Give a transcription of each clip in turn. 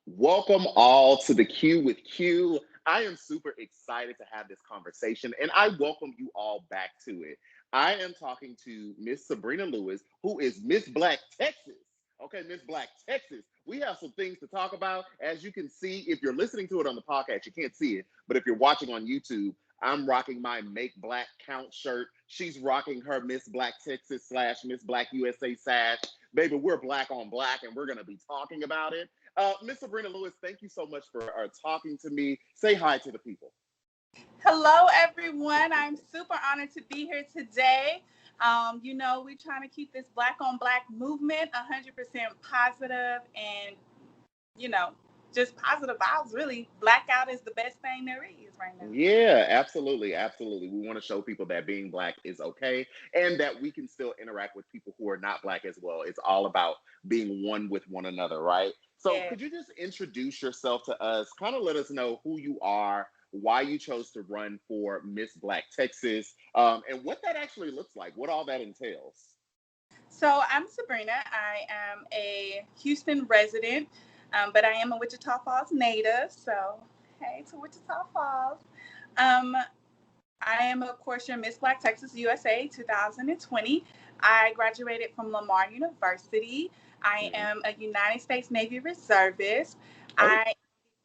Welcome all to the Q with Q. I am super excited to have this conversation and I welcome you all back to it. I am talking to Miss Sabrina Lewis, who is Miss Black Texas. Okay, Miss Black Texas. We have some things to talk about. As you can see, if you're listening to it on the podcast, you can't see it, but if you're watching on YouTube, I'm rocking my Make Black Count shirt. She's rocking her Miss Black Texas slash Miss Black USA sash. Baby, we're black on black and we're going to be talking about it. Miss Sabrina Lewis, thank you so much for talking to me. Say hi to the people. Hello, everyone. I'm super honored to be here today. We're trying to keep this Black on Black movement 100% positive and, you know, just positive vibes, really. Blackout is the best thing there is right now. Yeah, absolutely. Absolutely. We want to show people that being black is okay and that we can still interact with people who are not black as well. It's all about being one with one another, right? So, Yeah. could you just introduce yourself to us? Kind of let us know who you are, why you chose to run for Miss Black Texas, and what that actually looks like, what all that entails. So I'm Sabrina. I am a Houston resident, but I am a Wichita Falls native. So, hey to Wichita Falls. Um, I am, of course, your Miss Black Texas USA 2020. I graduated from Lamar University. I Mhm. am a United States Navy reservist. Oh, I am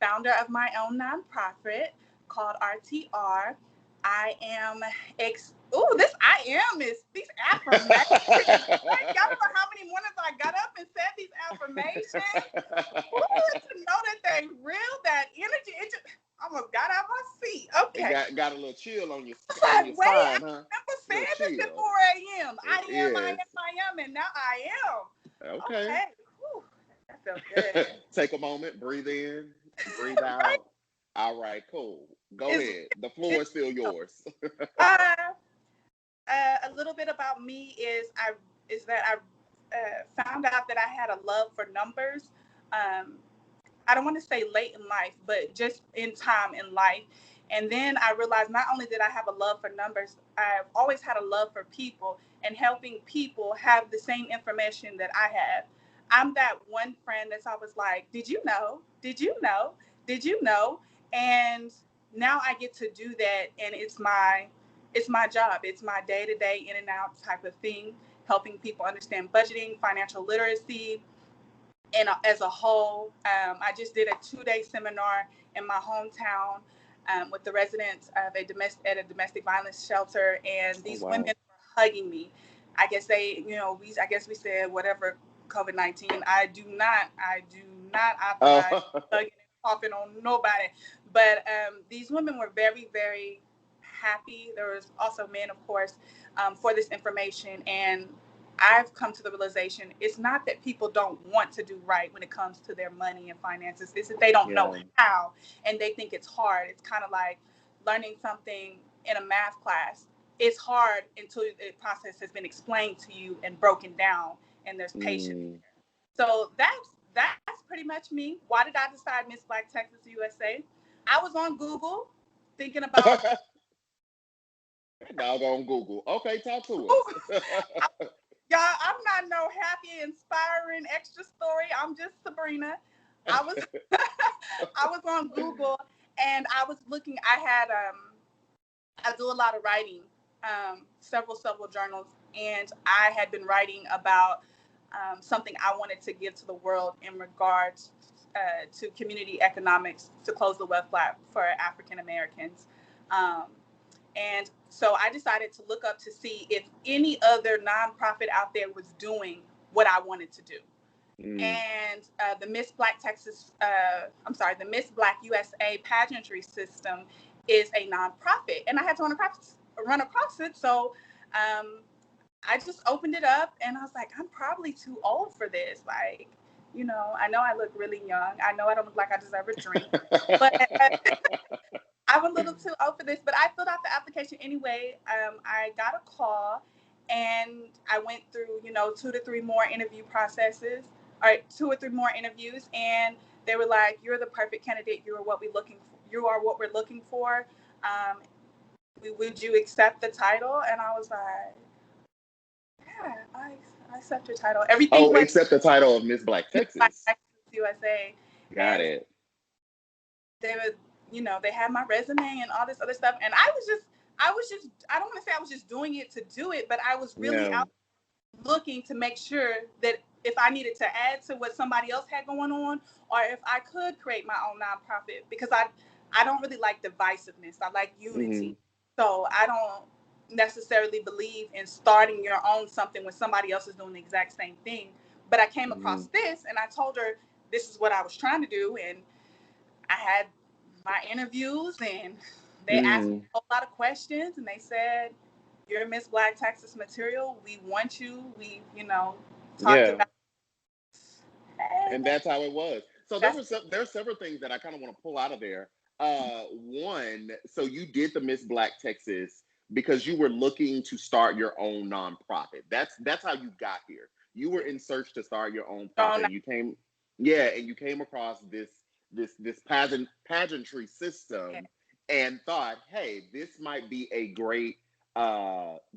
the founder of my own nonprofit called RTR. I am this I am is these affirmations. Y'all know how many mornings I got up and said these affirmations? Ooh, to know that they real, that energy, it just almost got out my seat. it Okay. got a little chill on your It's like, wait, I spine, huh? never Little said this at 4 chill. a.m. Yes. I am, and now I am. Okay. Okay. Whew, that felt good. Take a moment, breathe in, breathe out. All right, cool. Go It's, ahead. The floor it's is still yours. uh, a little bit about me is that I found out that I had a love for numbers. Um, I don't want to say late in life, but just in time in life. And then I realized not only did I have a love for numbers, I've always had a love for people and helping people have the same information that I have. I'm that one friend that's always like, did you know? Did you know? Did you know? And now I get to do that, and it's my job. It's my day-to-day in and out type of thing, helping people understand budgeting, financial literacy, and as a whole. I just did a 2-day seminar in my hometown with the residents of at a domestic violence shelter, and Oh these women wow. were hugging me. I guess I guess we said whatever COVID-19. I do not authorize Oh, hugging and popping on nobody. But these women were very, very happy. There was also men, of course, for this information, and I've come to the realization it's not that people don't want to do right when it comes to their money and finances. It's that they don't know yeah. how and they think it's hard. It's kind of like learning something in a math class. It's hard until the process has been explained to you and broken down and there's patience. Mm. So that's pretty much me. Why did I decide Miss Black Texas USA? I was on Google thinking about Doggone Google. Okay, talk to Ooh, us. y'all, I'm not no happy, inspiring extra story. I'm just Sabrina. I was I was on Google and I was looking. I do a lot of writing, several journals, and I had been writing about something I wanted to give to the world in regards to community economics to close the wealth gap for African Americans. Um, and so I decided to look up to see if any other nonprofit out there was doing what I wanted to do. Mm. And the Miss Black USA pageantry system is a nonprofit, and I had to run across it. So um, I just opened it up, and I was like, I'm probably too old for this. Like, I know I look really young. I know I don't look like I deserve a drink, but I'm a little too old for this, but I filled out the application anyway. I got a call and I went through, 2 to 3 more interview processes, or 2 or 3 more interviews. And they were like, you're the perfect candidate. You are what You are what we're looking for. Um, would you accept the title? And I was like, yeah, I accept your title. Everything Oh, went accept the title of Miss Black Miss Black Texas. Texas USA. Got it. They would, they had my resume and all this other stuff. And I don't want to say I was just doing it to do it, but I was really out looking to make sure that if I needed to add to what somebody else had going on, or if I could create my own nonprofit, because I don't really like divisiveness. I like unity. So I don't necessarily believe in starting your own something when somebody else is doing the exact same thing. But I came across this, and I told her this is what I was trying to do, and I had my interviews, and they asked me a lot of questions, and they said, "You're Miss Black Texas material. We want you." We, talked about. And that's how it was. So there are several things that I kind of want to pull out of there. One, so you did the Miss Black Texas because you were looking to start your own nonprofit. That's how you got here. You were in search to start your own profit. And you came across this pageantry system and thought, hey, this might be a great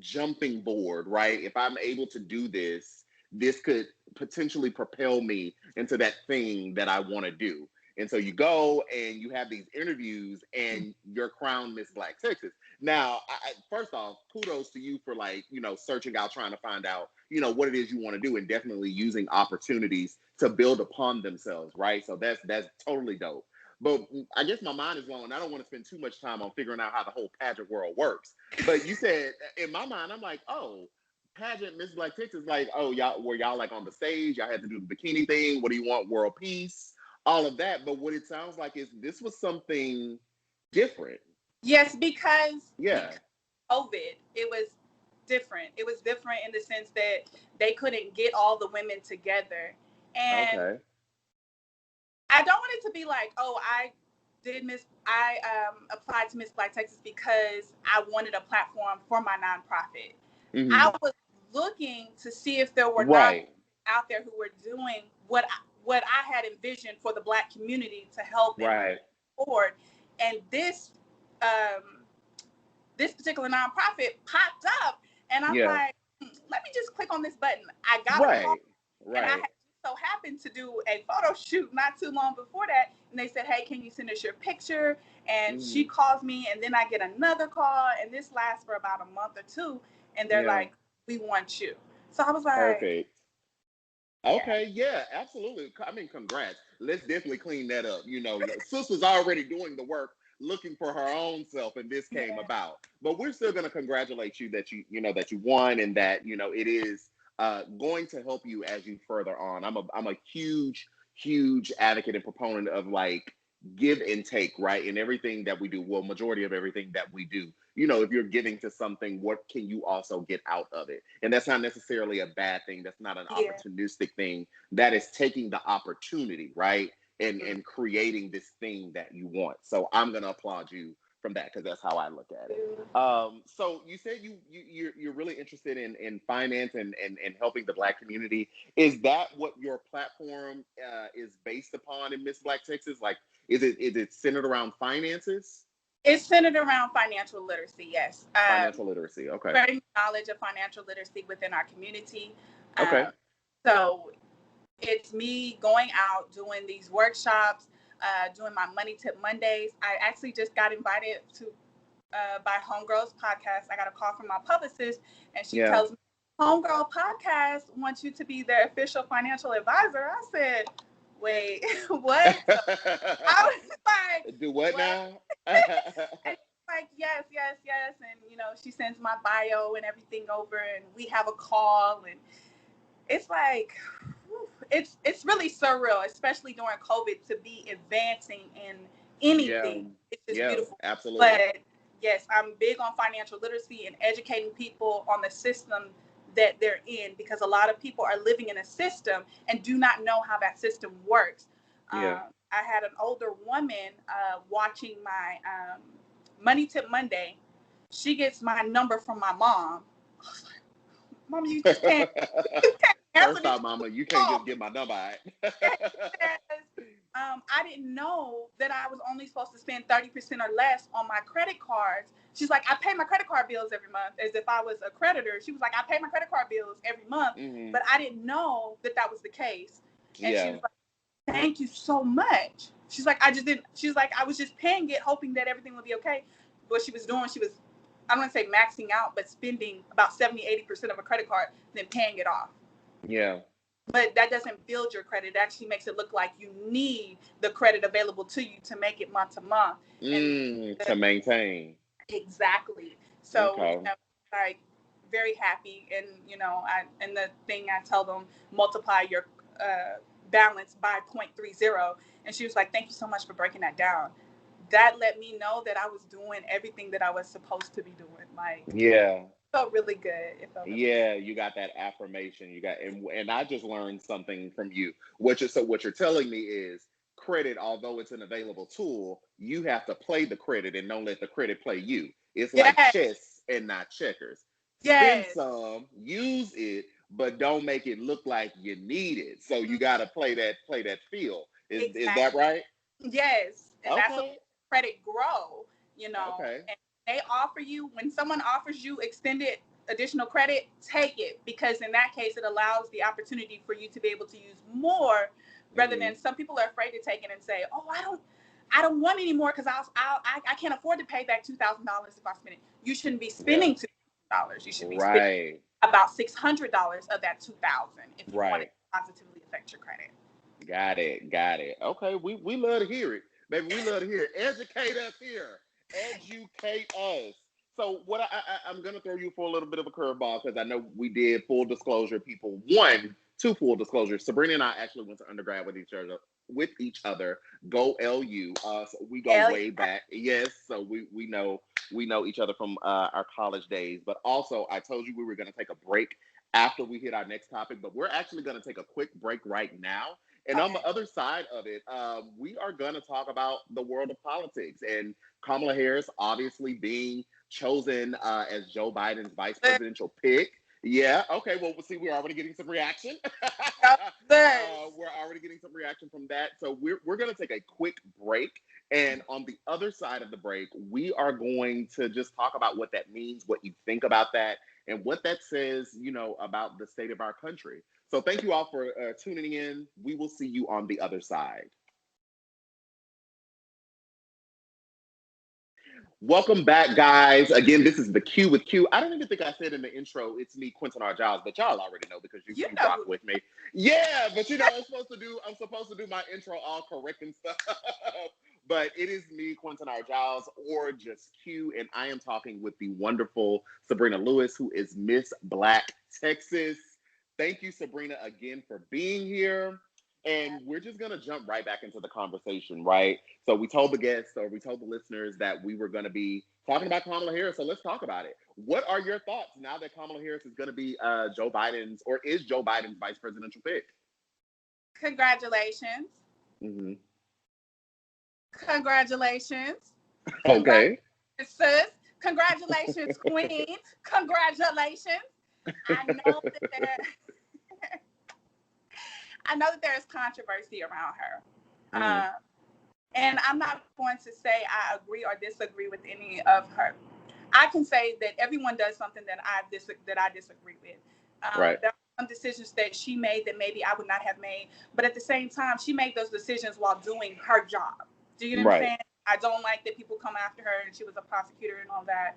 jumping board, right? If I'm able to do this, this could potentially propel me into that thing that I want to do. And so you go and you have these interviews and you're crowned Miss Black Texas. Now, first off, kudos to you for searching out, trying to find out, what it is you want to do, and definitely using opportunities to build upon themselves, right? So that's totally dope. But I guess my mind is blown. I don't want to spend too much time on figuring out how the whole pageant world works. But you said, in my mind, I'm like, oh, pageant Miss Black Texas, like, oh, y'all like on the stage, y'all had to do the bikini thing, what do you want, world peace, all of that. But what it sounds like is this was something different. Yes, because COVID, it was different. It was different in the sense that they couldn't get all the women together. And I don't want it to be like, oh, I applied to Miss Black Texas because I wanted a platform for my nonprofit. I was looking to see if there were not out there who were doing what I had envisioned for the Black community to help and move forward. And this particular nonprofit popped up, and I'm like, let me just click on this button. I got a call, and I had so happened to do a photo shoot not too long before that, and they said, hey, can you send us your picture? And she calls me, and then I get another call, and this lasts for about a month or two, and they're like, we want you. So I was like, perfect. Okay, yeah, absolutely. I mean, congrats. Let's definitely clean that up. Sis was already doing the work, looking for her own self, and this came about. But we're still going to congratulate you that you won, and that it is going to help you as you further on. I'm a huge advocate and proponent of give and take, right? In everything that we do, well, majority of everything that we do. If you're giving to something, what can you also get out of it? And that's not necessarily a bad thing. That's not an opportunistic thing. That is taking the opportunity, right? And creating this thing that you want. So I'm going to applaud you from that, because that's how I look at it. So you said you're really interested in finance and helping the Black community. Is that what your platform is based upon in Miss Black Texas? Like, is it centered around finances? It's centered around financial literacy, yes. Financial literacy, okay. Spreading knowledge of financial literacy within our community. Okay. So it's me going out, doing these workshops, doing my Money Tip Mondays. I actually just got invited to by Homegirls Podcast. I got a call from my publicist, and she tells me, Homegirl Podcast wants you to be their official financial advisor. I said, wait, what? I was like, do what now? And she's like, yes. And, she sends my bio and everything over, and we have a call, and it's like, it's really surreal, especially during COVID, to be advancing in anything. It's just beautiful. Absolutely. But yes, I'm big on financial literacy and educating people on the system that they're in, because a lot of people are living in a system and do not know how that system works. I had an older woman watching my Money Tip Monday. She gets my number from my mom. I was like, Mom, you just can't. First off, Mama, you can't just get my number out. I didn't know that I was only supposed to spend 30% or less on my credit cards. She's like, I pay my credit card bills every month, as if I was a creditor. She was like, I pay my credit card bills every month, but I didn't know that was the case. And she was like, thank you so much. She's like, she's like, I was just paying it, hoping that everything would be okay. What she was doing, I don't want to say maxing out, but spending about 70-80% of a credit card, then paying it off. Yeah. But that doesn't build your credit. It actually makes it look like you need the credit available to you to make it month to month. To maintain. Exactly. So, Okay. like, very happy. And, and the thing I tell them, multiply your balance by 0.30. And she was like, thank you so much for breaking that down. That let me know that I was doing everything that I was supposed to be doing. Like, Yeah. it felt really good. Yeah, you got that affirmation. You got, and I just learned something from you. What you're telling me is credit, although it's an available tool, you have to play the credit and don't let the credit play you. It's like Yes. chess and not checkers. Spend Yes. some, use it, but don't make it look like you need it. So you got to play that field. Is that right? Yes. And that's what Okay. credit grow, Okay. and when someone offers you extended additional credit, take it, because in that case, it allows the opportunity for you to be able to use more, rather than some people are afraid to take it and say, oh, I don't want any more because I can't afford to pay back $2,000 if I spend it. You shouldn't be spending $2,000. You should be spending about $600 of that $2,000 if you want it to positively affect your credit. Got it. Okay, we love to hear it, baby. We love to hear it. Educate us here. Educate us. So what I'm gonna throw you for a little bit of a curveball, because I know we did full disclosure. People, two full disclosures. Sabrina and I actually went to undergrad with each other. Go LU. So we go way back. Yes. So we know each other from our college days. But also, I told you we were gonna take a break after we hit our next topic. But we're actually gonna take a quick break right now. And on the other side of it, we are going to talk about the world of politics and Kamala Harris obviously being chosen as Joe Biden's vice presidential pick. Yeah. Okay. Well, we'll see. We're already getting some reaction. We're already getting some reaction from that. So we're going to take a quick break. And on the other side of the break, we are going to just talk about what that means, what you think about that, and what that says, about the state of our country. So thank you all for tuning in. We will see you on the other side. Welcome back, guys. Again, this is the Q with Q. I don't even think I said in the intro, it's me, Quentin R. Giles, but y'all already know because you rock with me. Yeah, but I'm supposed to do my intro all correct and stuff. But it is me, Quentin R. Giles, or just Q, and I am talking with the wonderful Sabrina Lewis, who is Miss Black Texas. Thank you, Sabrina, again for being here. And we're just going to jump right back into the conversation, right? So we told the guests, or we told the listeners, that we were going to be talking about Kamala Harris. So let's talk about it. What are your thoughts now that Kamala Harris is going to be is Joe Biden's vice presidential pick? Congratulations. Mm-hmm. Congratulations. Okay. Sis. Congratulations, queen. Congratulations. I know that there is controversy around her. Mm-hmm. And I'm not going to say I agree or disagree with any of her. I can say that everyone does something that I disagree with. Right. There are some decisions that she made that maybe I would not have made, but at the same time, she made those decisions while doing her job. Do you understand? I don't like that people come after her, and she was a prosecutor and all that.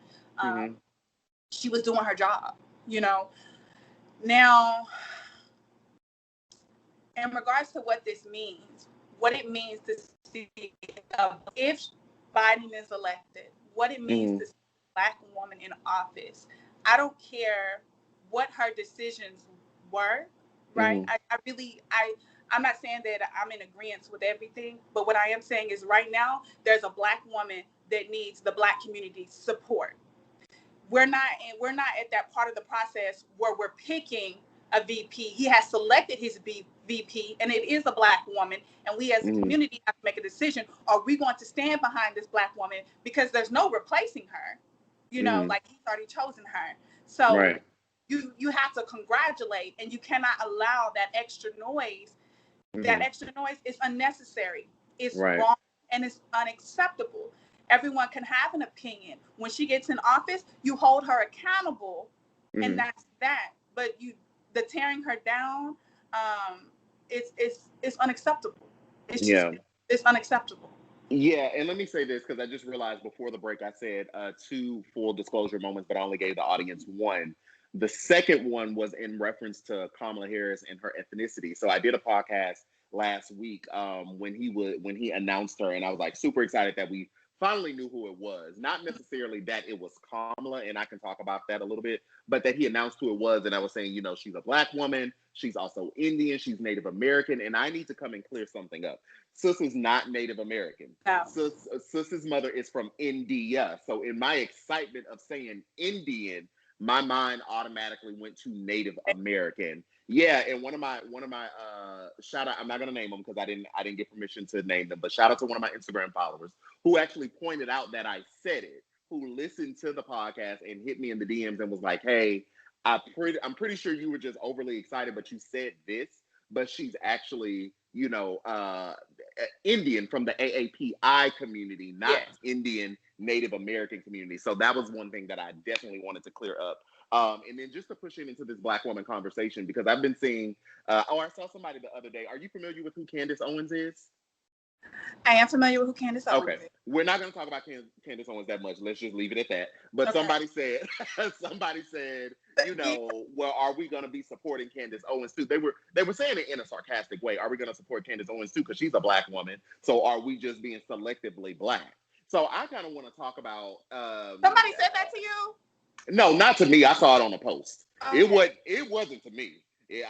She was doing her job, Now, in regards to what this means, what it means to see if Biden is elected, what it means to see a Black woman in office. I don't care what her decisions were, right? I'm not saying that I'm in agreement with everything, but what I am saying is right now, there's a Black woman that needs the Black community's support. We're not at that part of the process where we're picking a VP. He has selected his VP, and it is a Black woman. And we as a community have to make a decision. Are we going to stand behind this Black woman? Because there's no replacing her. Like he's already chosen her. So you have to congratulate, and you cannot allow that extra noise. That extra noise is unnecessary. It's wrong, and it's unacceptable. Everyone can have an opinion. When she gets in office, you hold her accountable, and that's that. But the tearing her down, it's unacceptable. It's just, Yeah. it's unacceptable. Yeah, and let me say this because I just realized before the break I said two full disclosure moments, but I only gave the audience one. The second one was in reference to Kamala Harris and her ethnicity. So I did a podcast last week when he announced her, and I was like super excited that we finally knew who it was. Not necessarily that it was Kamala, and I can talk about that a little bit, but that he announced who it was, and I was saying, she's a black woman, she's also Indian, she's Native American, and I need to come and clear something up. Sis is not Native American. No. Sis's mother is from India. So in my excitement of saying Indian, my mind automatically went to Native American. Yeah, and one of my shout out, I'm not gonna name them because I didn't get permission to name them, but shout out to one of my Instagram followers who actually pointed out that I said it, who listened to the podcast and hit me in the DMs and was like, hey, I'm pretty sure you were just overly excited, but you said this, but she's actually, Indian from the AAPI community, not Indian Native American community. So that was one thing that I definitely wanted to clear up. And then just to push it into this black woman conversation, because I've been seeing, I saw somebody the other day. Are you familiar with who Candace Owens is? I am familiar with who Candace Owens is. Okay, we're not going to talk about Candace Owens that much. Let's just leave it at that. But somebody said, well, are we going to be supporting Candace Owens too? They were saying it in a sarcastic way. Are we going to support Candace Owens too? Because she's a black woman. So are we just being selectively black? So I kind of want to talk about. Somebody said that to you? No, not to me. I saw it on a post. Okay. It wasn't to me.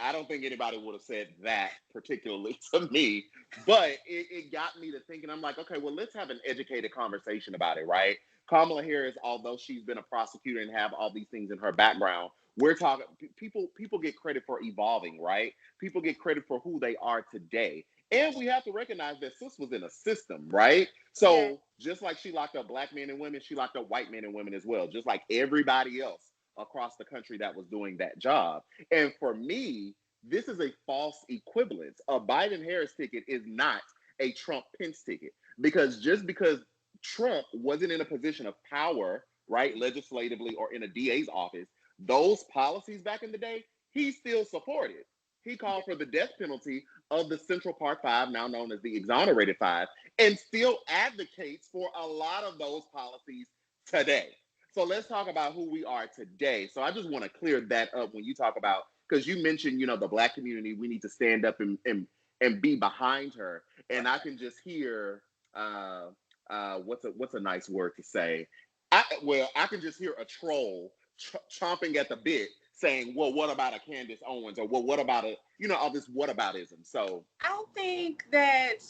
I don't think anybody would have said that particularly to me, but it got me to thinking. I'm like, okay, well, let's have an educated conversation about it, right? Kamala Harris, although she's been a prosecutor and have all these things in her background, we're talking, people get credit for evolving, right? People get credit for who they are today. And we have to recognize that sis was in a system, right? So just like she locked up black men and women, she locked up white men and women as well, just like everybody else across the country that was doing that job. And for me, this is a false equivalence. A Biden-Harris ticket is not a Trump-Pence ticket, because just because Trump wasn't in a position of power, right, legislatively or in a DA's office, those policies back in the day, he still supported. He called for the death penalty of the Central Park Five, now known as the Exonerated Five, and still advocates for a lot of those policies today. So let's talk about who we are today. So I just want to clear that up when you talk about, because you mentioned, the black community, we need to stand up and be behind her. And I can just hear, what's a nice word to say? I can just hear a troll chomping at the bit saying, well, what about a Candace Owens? Or, well, what about all this whataboutism? So I think that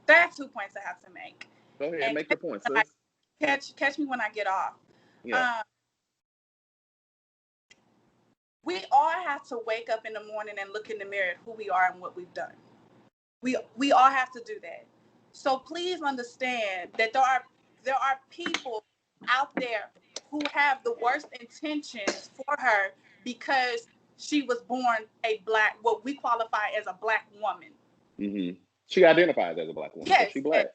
there are 2 points I have to make. Go ahead and make your point, sis. Catch me when I get off. Yeah. We all have to wake up in the morning and look in the mirror at who we are and what we've done. We all have to do that. So please understand that there are people out there who have the worst intentions for her because she was born what we qualify as a black woman. Mm-hmm. She identifies as a black woman. Yes, so she black.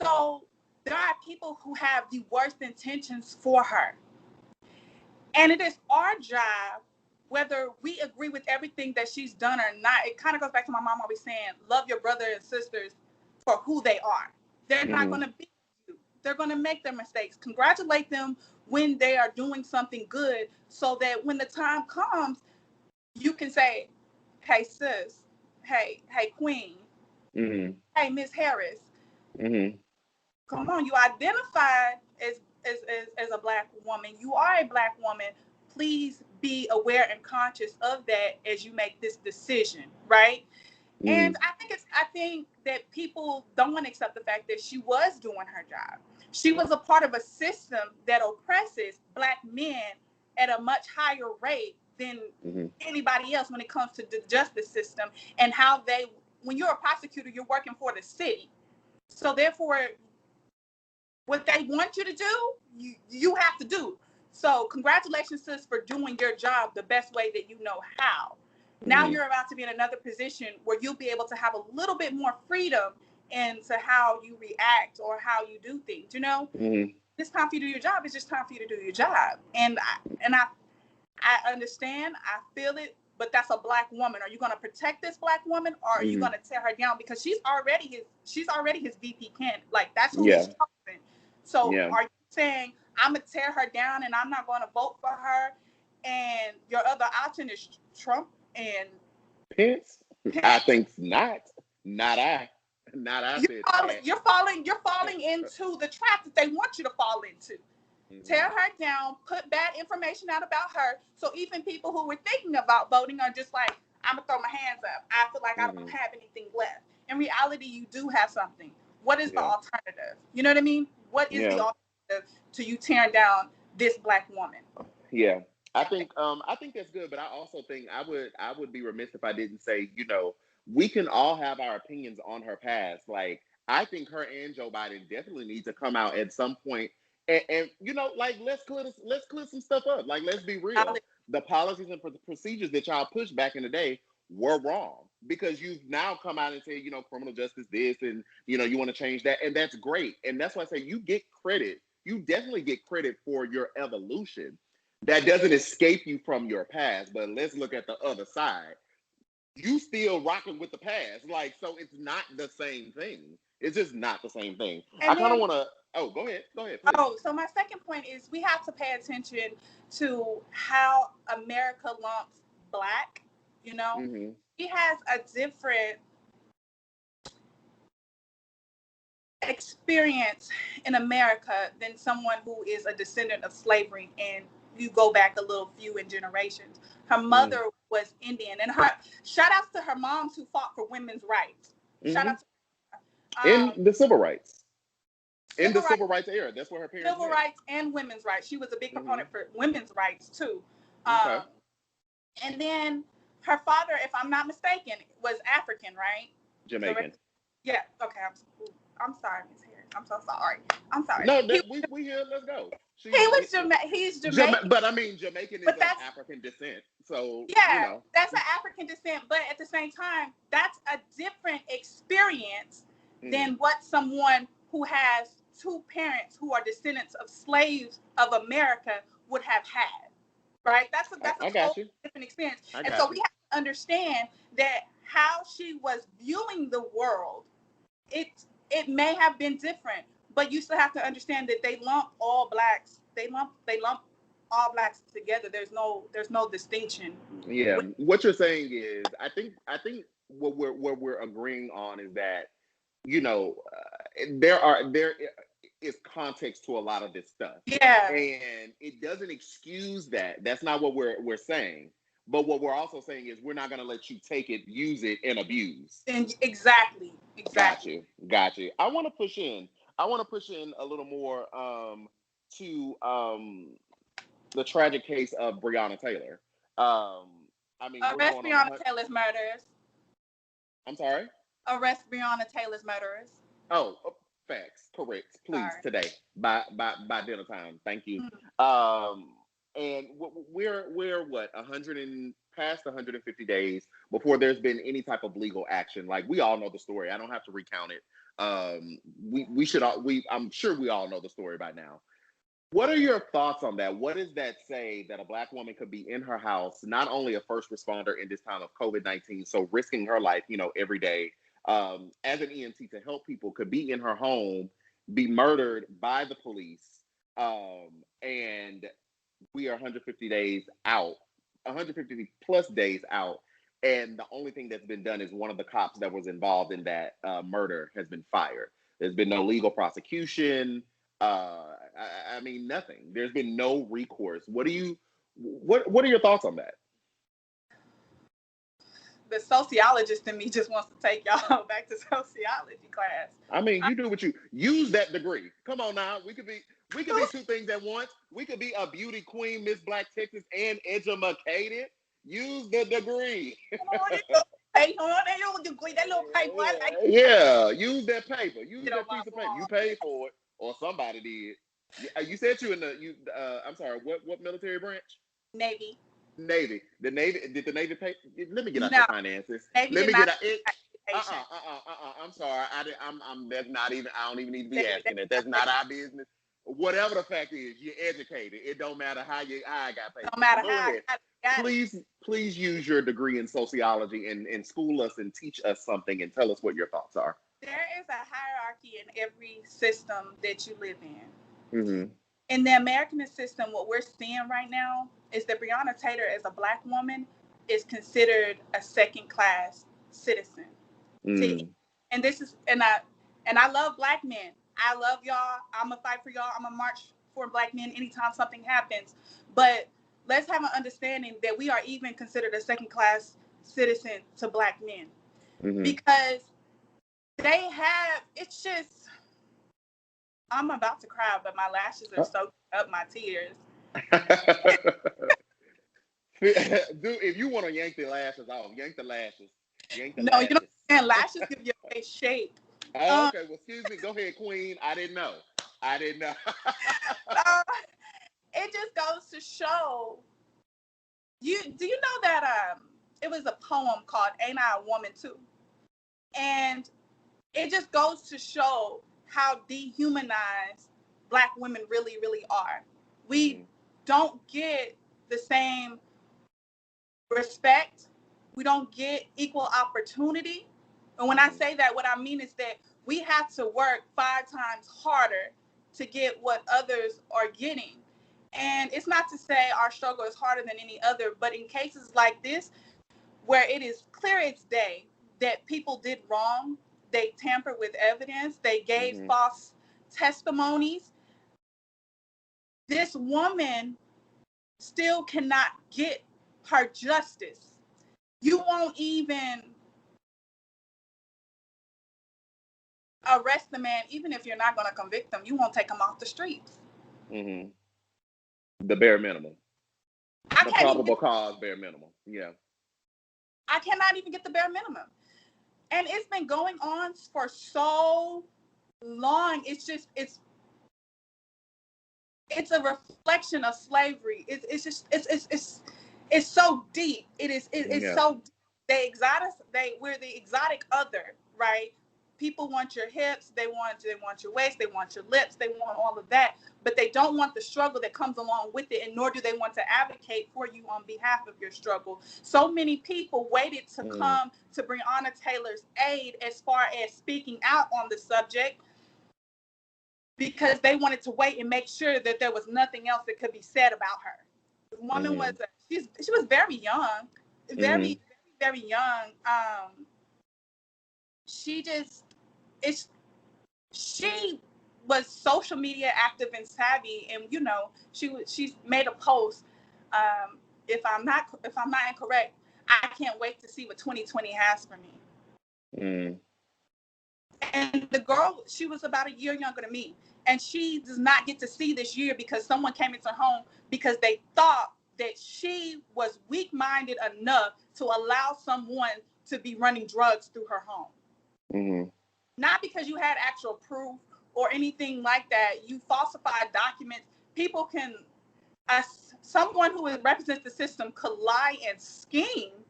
So there are people who have the worst intentions for her. And it is our job, whether we agree with everything that she's done or not. It kind of goes back to my mom always saying, love your brother and sisters for who they are. They're not going to be you. They're going to make their mistakes. Congratulate them when they are doing something good, so that when the time comes, you can say, hey, sis, hey, queen, hey, Miss Harris, come on, you identified as a black woman. You are a black woman. Please be aware and conscious of that as you make this decision, right? And I think that people don't want to accept the fact that she was doing her job. She was a part of a system that oppresses black men at a much higher rate than anybody else when it comes to the justice system, and how when you're a prosecutor, you're working for the city. So therefore, what they want you to do, you have to do. So congratulations, sis, for doing your job the best way that you know how. Now you're about to be in another position where you'll be able to have a little bit more freedom into how you react or how you do things. It's time for you to do your job. It's just time for you to do your job. And I understand. I feel it. but that's a black woman. Are you going to protect this black woman, or are you going to tear her down? Because she's already his VP candidate. Like, that's who he's chosen. So are you saying, I'm going to tear her down and I'm not going to vote for her, and your other option is Trump and Pence? I think not. Not I. You're falling into the trap that they want you to fall into. Tear her down, put bad information out about her. So even people who were thinking about voting are just like, I'm gonna throw my hands up. I feel like I don't have anything left. In reality, you do have something. What is the alternative? You know what I mean? What is the alternative to you tearing down this black woman? Yeah. I think that's good, but I also think I would be remiss if I didn't say, we can all have our opinions on her past. Like, I think her and Joe Biden definitely need to come out at some point and like, let's clear some stuff up. Like, let's be real. The policies and procedures that y'all pushed back in the day were wrong, because you've now come out and say, criminal justice this, and you want to change that, and that's great. And that's why I say you get credit. You definitely get credit for your evolution. That doesn't escape you from your past, but let's look at the other side. You still rocking with the past. Like, so it's not the same thing. It's just not the same thing. And I kind of want to, go ahead, please. So my second point is we have to pay attention to how America lumps black, He has a different experience in America than someone who is a descendant of slavery, and you go back a little few in generations. Her mother was Indian, and shout outs to her moms who fought for women's rights. Shout out to in the civil rights. In the civil rights era, that's what her parents civil did. Rights and women's rights. She was a big proponent for women's rights too. And then her father, if I'm not mistaken, was African, right? Jamaican. Yeah. Okay. I'm sorry, Ms. Harris. I'm so sorry. I'm sorry. No, we here. Let's go. He's Jamaican. But I mean, Jamaican is of African descent. So that's an African descent. But at the same time, that's a different experience than what someone who has two parents who are descendants of slaves of America would have had. Right? That's a totally different experience. And so we have to understand that how she was viewing the world, it may have been different, but you still have to understand that they lump all blacks. They lump all blacks together. There's no distinction. Yeah, what you're saying is, I think what we're agreeing on is that there is context to a lot of this stuff. Yeah, and it doesn't excuse that. That's not what we're saying. But what we're also saying is we're not going to let you take it, use it, and abuse. And exactly. Got you. I want to push in a little more to the tragic case of Breonna Taylor. Arrest Breonna Taylor's murderers. I'm sorry? Arrest Breonna Taylor's murderers. Oh, facts. Correct. Please, today by dinner time. Thank you. And we're what, 100 and past 150 days before there's been any type of legal action. Like, we all know the story. I don't have to recount it. I'm sure we all know the story by now. What are your thoughts on that? What does that say that a black woman could be in her house, not only a first responder in this time of COVID-19, so risking her life, every day, as an EMT to help people, could be in her home, be murdered by the police, and we are 150 days out, 150 plus days out, and the only thing that's been done is one of the cops that was involved in that murder has been fired. There's been no legal prosecution. I mean, nothing. There's been no recourse. What are your thoughts on that? The sociologist in me just wants to take y'all back to sociology class. I mean, you do what you use that degree. Come on now, we could be two things at once. We could be a beauty queen, Miss Black Texas, and educated. Use the degree. That little paper. Yeah, use that paper. Use that piece of paper. You paid for it, or somebody did. You said I'm sorry. What military branch? Navy. The Navy. Did the Navy pay? Let me get out the finances. Let me get out it. I'm sorry. That's not even. I don't even need to be asking it. That's not our business. Whatever the fact is, you're educated. It don't matter how I got paid. Don't matter how I please use your degree in sociology and school us and teach us something and tell us what your thoughts are. There is a hierarchy in every system that you live in. Mm-hmm. In the American system, what we're seeing right now is that Breonna Taylor, as a Black woman, is considered a second-class citizen. Mm. And this is, and I love Black men. I love y'all. I'm gonna fight for y'all. I'm gonna march for Black men anytime something happens. But let's have an understanding that we are even considered a second-class citizen to Black men, Mm-hmm. because they have. It's just, I'm about to cry, but my lashes are soaking up my tears. Dude, if you want to yank the lashes off, yank the lashes. Yank the No, you know lashes. what I'm saying? Lashes give your face shape. Oh, okay. Well, excuse me. Go ahead, Queen. I didn't know. Uh, it just goes to show you. Do you know that it was a poem called "Ain't I a Woman Too?" And it just goes to show how dehumanized Black women really, really are. We don't get the same respect. We don't get equal opportunity. And when I say that, what I mean is that we have to work 5 times harder to get what others are getting. And it's not to say our struggle is harder than any other, but in cases like this, where it is clear as day that people did wrong, they tampered with evidence, they gave false testimonies, this woman still cannot get her justice. You won't even arrest the man, even if you're not going to convict him. You won't take him off the streets. Mm-hmm. The bare minimum. The probable cause bare minimum. Yeah. I cannot even get the bare minimum. And it's been going on for so long. It's a reflection of slavery. It's so deep. It's so deep. We're the exotic other, right? People want your hips, they want your waist, they want your lips, they want all of that, but they don't want the struggle that comes along with it, and nor do they want to advocate for you on behalf of your struggle. So many people waited to come to Breonna Taylor's aid as far as speaking out on the subject, because they wanted to wait and make sure that there was nothing else that could be said about her. The woman she was very young, very, very, very young. She was social media active and savvy, and she's made a post. If I'm not incorrect, I can't wait to see what 2020 has for me. And the girl, she was about a year younger than me, and she does not get to see this year because someone came into her home because they thought that she was weak-minded enough to allow someone to be running drugs through her home. Not because you had actual proof or anything like that. You falsified documents. People can, someone who represents the system could lie and scheme,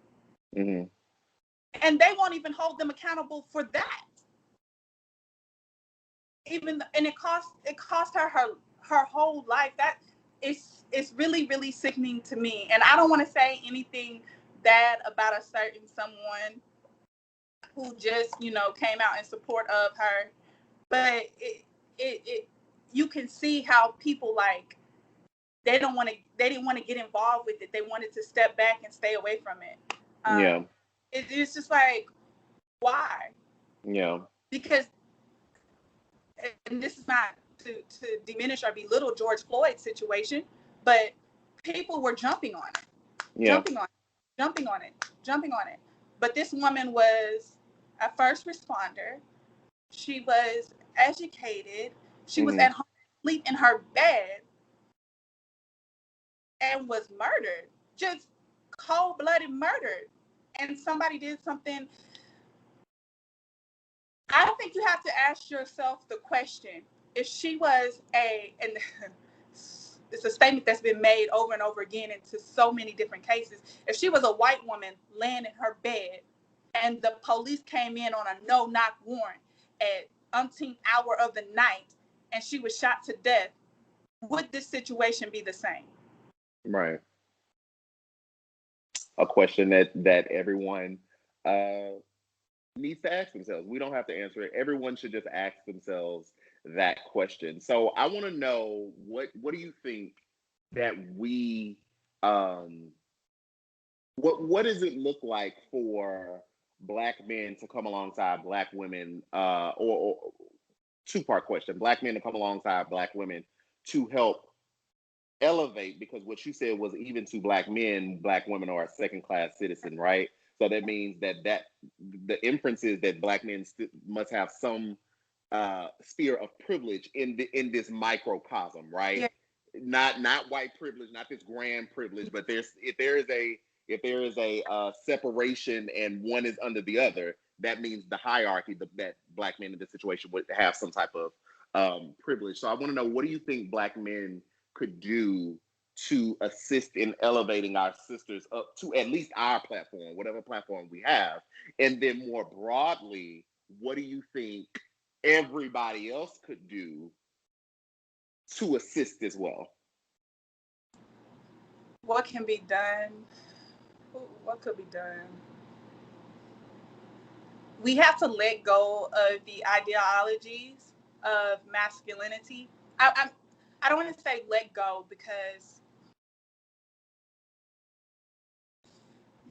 and they won't even hold them accountable for that. And it cost her whole life. That it's really, really sickening to me. And I don't want to say anything bad about a certain someone who just came out in support of her, but it you can see how people, like, they didn't want to get involved with it. They wanted to step back and stay away from it. It's just like, why? Because, and this is not to diminish or belittle George Floyd's situation, but people were jumping on it. But this woman was a first responder. She was educated. She was at home, asleep in her bed, and was murdered. Just cold-blooded murdered. And somebody did something. I think you have to ask yourself the question: if she was and it's a statement that's been made over and over again into so many different cases. If she was a white woman laying in her bed and the police came in on a no-knock warrant at umpteenth hour of the night and she was shot to death, would this situation be the same? Right. a question that everyone uh, needs to ask themselves. We don't have to answer it. Everyone should just ask themselves that question. So I want to know what do you think that we um what does it look like for black men to come alongside black women or two-part question, black men to come alongside black women to help elevate, because what you said was even to black men, black women are a second class citizen, right? So that means that the inference is that black men must have some sphere of privilege in this microcosm, right? Yeah. Not white privilege, not this grand privilege, but if there is a separation and one is under the other, that means the hierarchy that black men in this situation would have some type of privilege. So I want to know, what do you think black men could do to assist in elevating our sisters up to at least our platform, whatever platform we have? And then more broadly, what do you think everybody else could do to assist as well? What can be done? What could be done? We have to let go of the ideologies of masculinity. I don't want to say let go, because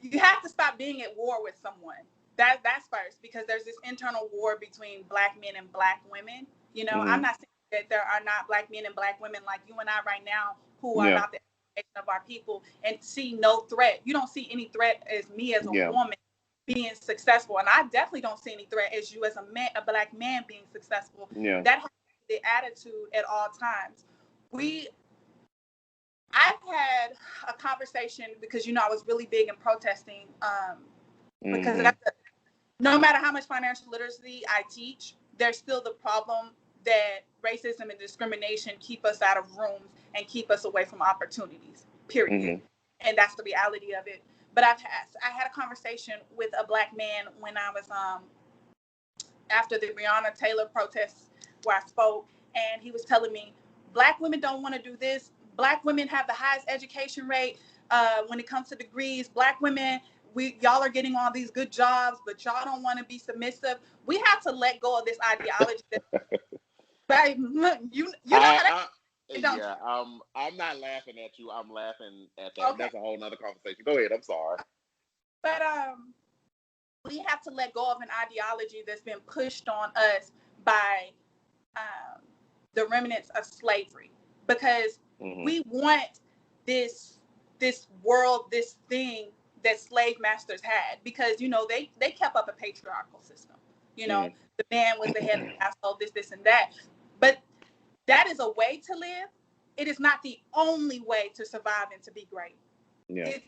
you have to stop being at war with someone. That's first, because there's this internal war between black men and black women. I'm Mm-hmm. not saying that there are not black men and black women like you and I right now who are Yeah, about the education of our people and see no threat. You don't see any threat as me as a yeah, woman being successful, and I definitely don't see any threat as you as a man, a black man being successful. yeah. That has to be the attitude at all times. We I've had a conversation because I was really big in protesting, because Mm-hmm. no matter how much financial literacy I teach, there's still the problem that racism and discrimination keep us out of rooms and keep us away from opportunities. Period. Mm-hmm. And that's the reality of it. But I had a conversation with a black man when I was after the Breonna Taylor protests, where I spoke, and he was telling me black women don't want to do this. Black women have the highest education rate when it comes to degrees. Black women, y'all are getting all these good jobs, but y'all don't want to be submissive. We have to let go of this ideology. That, you know how that I is, don't yeah, I'm not laughing at you. I'm laughing at you? that. Okay, That's a whole nother conversation. Go ahead. I'm sorry. but we have to let go of an ideology that's been pushed on us by um, the remnants of slavery, because Mm-hmm. we want this world, this thing that slave masters had, because they kept up a patriarchal system. Mm-hmm. The man was the head of the household, this and that. But that is a way to live. It is not the only way to survive and to be great. Yeah. It,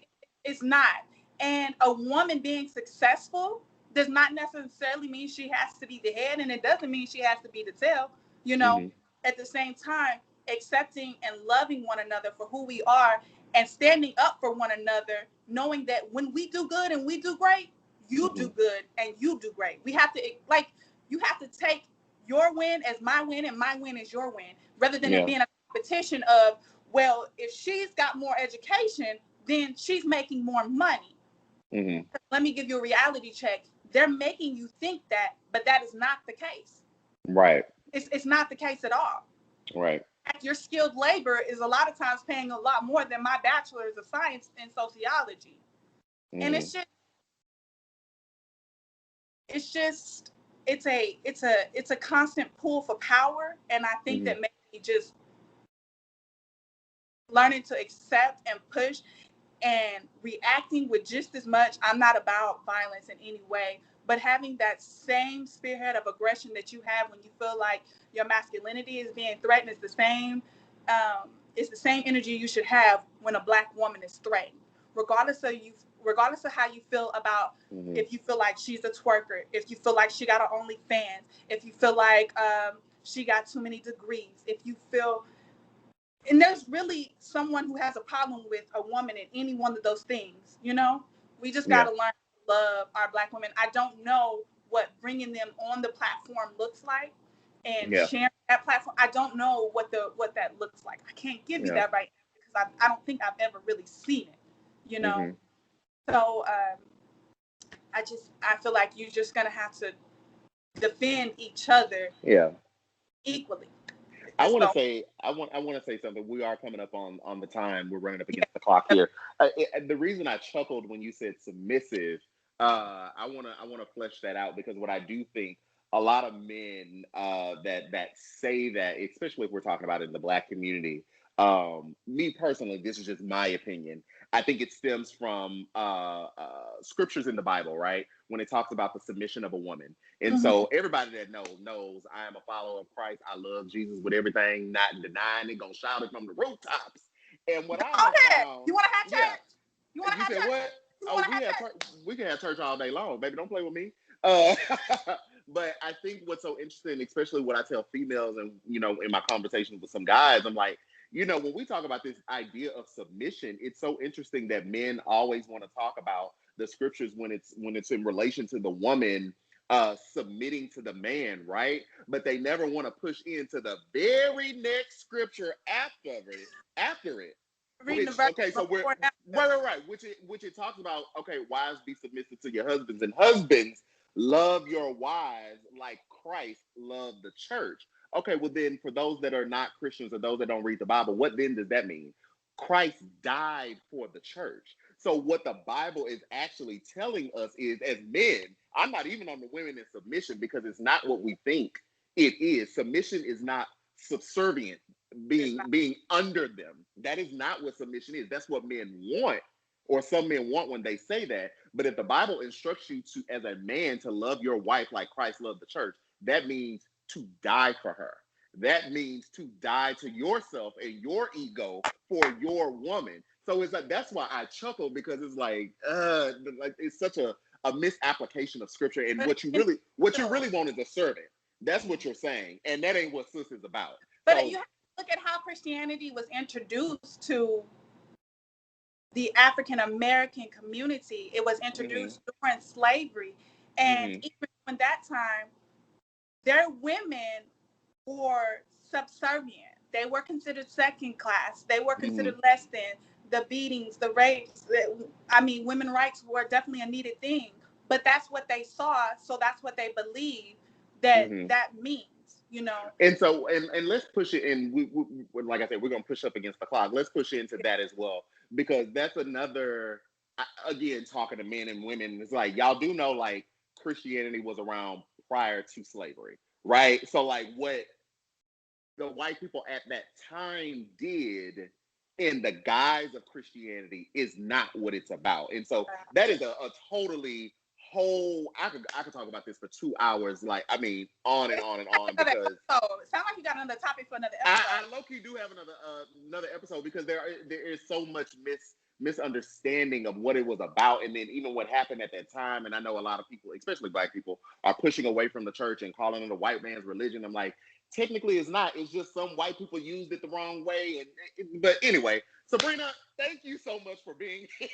it's not. And a woman being successful does not necessarily mean she has to be the head, and it doesn't mean she has to be the tail. You know, Mm-hmm. at the same time, accepting and loving one another for who we are and standing up for one another, knowing that when we do good and we do great, you Mm-hmm. do good and you do great. We have to, like, you have to take your win as my win and my win as your win, rather than it Yeah. being a competition of, well, if she's got more education, then she's making more money. Mm-hmm. Let me give you a reality check. They're making you think that, but that is not the case. Right. It's not the case at all. Right. Your skilled labor is a lot of times paying a lot more than my bachelor's of science in sociology. And Mm-hmm. it's just it's a constant pull for power. And I think Mm-hmm. that maybe just learning to accept and push and reacting with just as much, I'm not about violence in any way, but having that same spearhead of aggression that you have when you feel like your masculinity is being threatened is the same. It's the same energy you should have when a black woman is threatened, regardless of you, regardless of how you feel about. Mm-hmm. If you feel like she's a twerker, if you feel like she got her OnlyFans, if you feel like she got too many degrees, if you feel, and there's really someone who has a problem with a woman in any one of those things. We just got Yeah. to learn to love our black women. I don't know what bringing them on the platform looks like and Yeah. sharing that platform. I don't know what that looks like. I can't give you Yeah. that right now, because I don't think I've ever really seen it. you know Mm-hmm. So I feel like you're just gonna have to defend each other Yeah. equally. I That's want to the say I want to say something. We are coming up on the time. We're running up against the clock here. The reason I chuckled when you said submissive, I want to flesh that out because what I do think a lot of men that say that, especially if we're talking about it in the Black community. Me personally, this is just my opinion. I think it stems from scriptures in the Bible, right? When it talks about the submission of a woman. And Mhm. so everybody that knows I am a follower of Christ. I love Jesus with everything, not denying it, gonna shout it from the rooftops. And what I Go have ahead. found, You want to have yeah, church? You want to you have said church? what? You Oh, want to have church? we can have church all day long, baby. Don't play with me. Uh, but I think what's so interesting, especially what I tell females, and in my conversations with some guys, I'm like, when we talk about this idea of submission, it's so interesting that men always want to talk about the scriptures when it's in relation to the woman submitting to the man, right? But they never want to push into the very next scripture after it. Reading the Which, verse okay, so we're before and after. right. Which it talks about, okay, wives be submissive to your husbands, and husbands love your wives like Christ loved the church. Okay, well then, for those that are not Christians or those that don't read the Bible, what then does that mean? Christ died for the church. So what the Bible is actually telling us is, as men, I'm not even on the women in submission because it's not what we think it is. Submission is not subservient, It's not. being under them. That is not what submission is. That's what men want, or some men want when they say that. But if the Bible instructs you to, as a man, to love your wife like Christ loved the church, that means to die for her. That means to die to yourself and your ego for your woman. So it's like, that's why I chuckle, because it's like it's such a misapplication of scripture. And But what you really want is a servant. That's what you're saying, and that ain't what sis is about. but So, you have to look at how Christianity was introduced to the African American community. It was hmm introduced during slavery, and hmm even in that time, their women were subservient. They were considered second class. They were hmm considered less than. The beatings, the rapes. I mean, women's rights were definitely a needed thing, but that's what they saw, so that's what they believe that hmm that means. And so, and let's push it in. Like I said, we're gonna push up against the clock. Let's push into that as well, because that's another. Again, talking to men and women, it's like, y'all do know, like, Christianity was around prior to slavery, right? So like what the white people at that time did in the guise of Christianity is not what it's about. And so that is a totally whole, I could talk about this for 2 hours, like, I mean, on and on and on, Another because episode. Sound like you got another topic for another I episode. low-key do have another episode, because there is so much misunderstanding of what it was about, and then even what happened at that time. And I know a lot of people, especially Black people, are pushing away from the church and calling it a white man's religion. I'm like, technically it's not. It's just some white people used it the wrong way. But anyway, Sabrina, thank you so much for being here.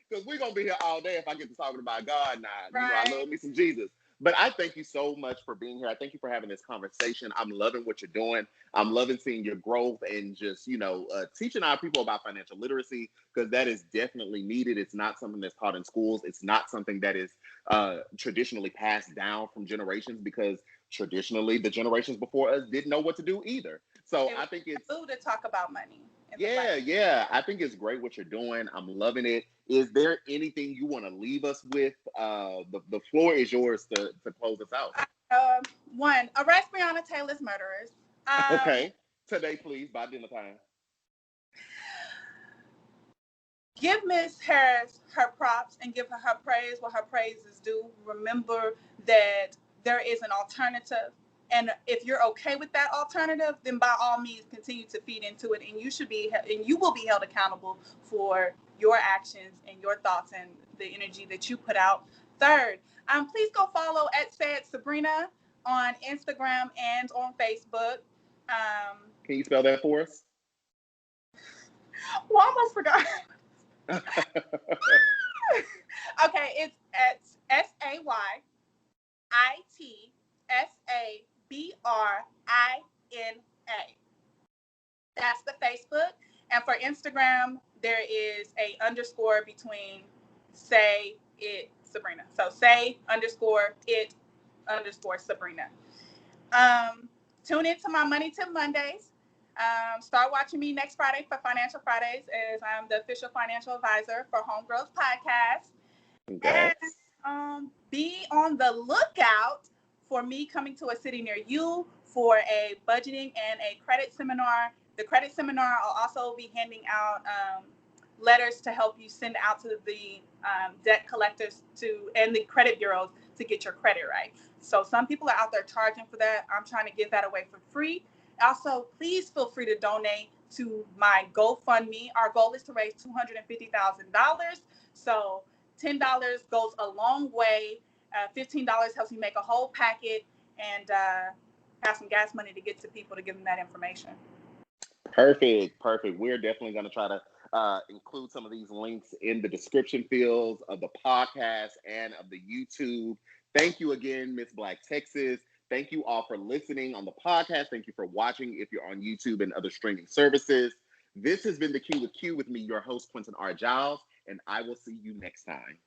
Because we're gonna be here all day if I get to talking about God now. I Right. love me some Jesus. But I thank you so much for being here. I thank you for having this conversation. I'm loving what you're doing. I'm loving seeing your growth, and just, teaching our people about financial literacy, because that is definitely needed. It's not something that's taught in schools. It's not something that is traditionally passed down from generations, because traditionally the generations before us didn't know what to do either. So It was I think it's, taboo to talk about money in the Black. yeah. I think it's great what you're doing. I'm loving it. Is there anything you want to leave us with? The floor is yours to close us out. Um, One, arrest Breonna Taylor's murderers. Um, Okay. Today, please, by dinner time. Give Miss Harris her props and give her praise where her praise is due. Remember that there is an alternative. And if you're okay with that alternative, then by all means continue to feed into it, and you will be held accountable for your actions and your thoughts and the energy that you put out. Third, please go follow at said Sabrina on Instagram and on Facebook. Um, Can you spell that for us? well, I almost forgot. Okay, it's at SaySabrina. That's the Facebook. And for Instagram, there is a underscore between say it Sabrina. So say underscore it underscore Sabrina. Um, Tune into my Money Tip Mondays. Start watching me next Friday for Financial Fridays, as I'm the official financial advisor for Homegirls Podcast. And Congrats. be on the lookout for me coming to a city near you for a budgeting and a credit seminar. The credit seminar, I'll also be handing out letters to help you send out to the debt collectors and the credit bureaus to get your credit right. So some people are out there charging for that. I'm trying to give that away for free. Also, please feel free to donate to my GoFundMe. Our goal is to raise $250,000. So $10 goes a long way. $15 helps me make a whole packet and have some gas money to get to people to give them that information. Perfect, perfect. We're definitely going to try to include some of these links in the description fields of the podcast and of the YouTube. Thank you again, Miss Black Texas. Thank you all for listening on the podcast. Thank you for watching if you're on YouTube and other streaming services. This has been The Q with Q with me, your host, Quentin R. Giles, and I will see you next time.